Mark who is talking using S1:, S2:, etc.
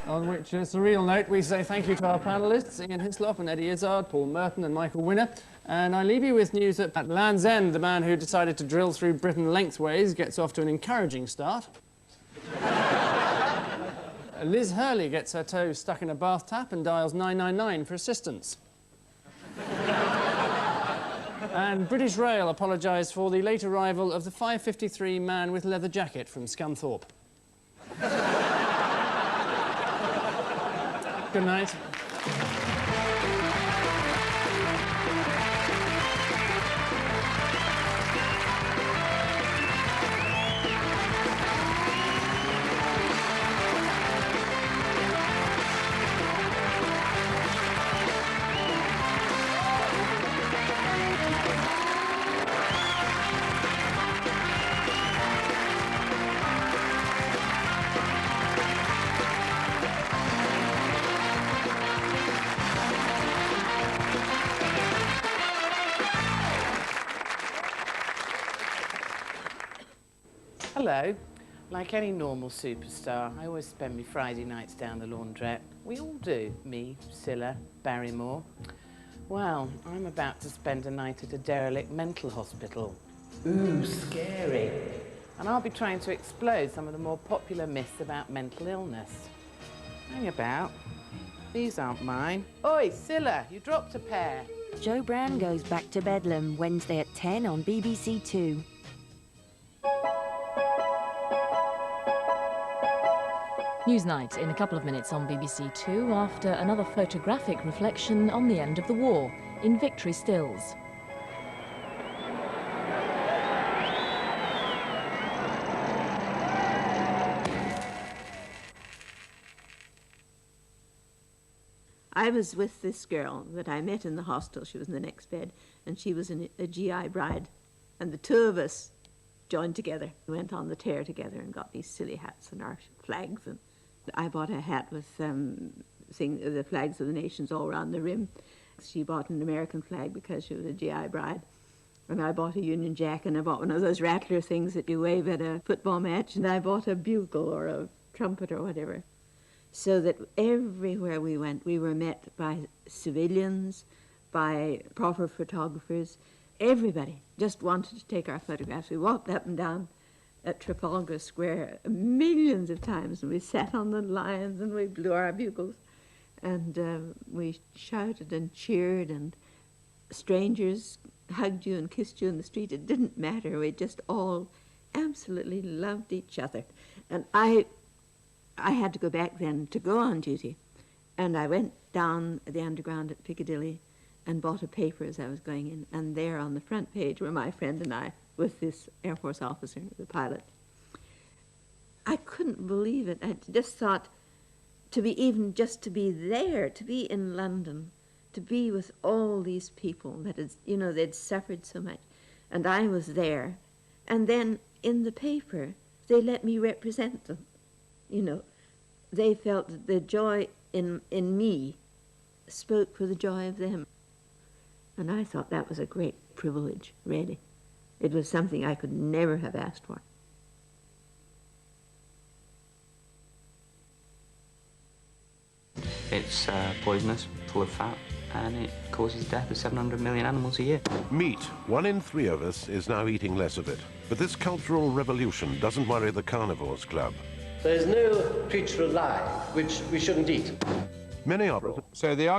S1: On which surreal note, we say thank you to our panellists, Ian Hislop and Eddie Izzard, Paul Merton and Michael Winner. And I leave you with news that at Land's End, the man who decided to drill through Britain lengthways gets off to an encouraging start. Liz Hurley gets her toe stuck in a bath tap and dials 999 for assistance. And British Rail apologised for the late arrival of the 5:53 man with leather jacket from Scunthorpe. Good night.
S2: Hello. Like any normal superstar, I always spend my Friday nights down the laundrette. We all do. Me, Scylla, Barrymore. Well, I'm about to spend a night at a derelict mental hospital. Ooh, scary. And I'll be trying to explode some of the more popular myths about mental illness. Hang about. These aren't mine. Oi, Scylla, you dropped a pair.
S3: Joe Brown goes back to Bedlam, Wednesday at 10 on BBC2.
S4: Newsnight in a couple of minutes on BBC2 after another photographic reflection on the end of the war in Victory Stills.
S5: I was with this girl that I met in the hostel. She was in the next bed, and she was a GI bride. And the two of us joined together, went on the tear together and got these silly hats and our flags. And I bought a hat with the flags of the nations all around the rim. She bought an American flag because she was a GI bride. And I bought a Union Jack, and I bought one of those rattler things that you wave at a football match. And I bought a bugle or a trumpet or whatever. So that everywhere we went, we were met by civilians, by proper photographers. Everybody just wanted to take our photographs. We walked up and down at Trafalgar Square millions of times, and we sat on the lions and we blew our bugles. And we shouted and cheered, and strangers hugged you and kissed you in the street. It didn't matter. We just all absolutely loved each other. And I had to go back then to go on duty, and I went down the underground at Piccadilly and bought a paper as I was going in, and there on the front page were my friend and I with this Air Force officer, the pilot. I couldn't believe it. I just thought to be there, to be in London, to be with all these people that had, they'd suffered so much, and I was there, and then in the paper they let me represent them. They felt that the joy in me spoke for the joy of them. And I thought that was a great privilege, really. It was something I could never have asked for.
S6: It's poisonous, full of fat, and it causes the death of 700 million animals a year.
S7: Meat. 1 in 3 of us is now eating less of it. But this cultural revolution doesn't worry the Carnivores Club.
S8: There is no creature alive which we shouldn't eat.
S7: Many of us.
S9: So the argument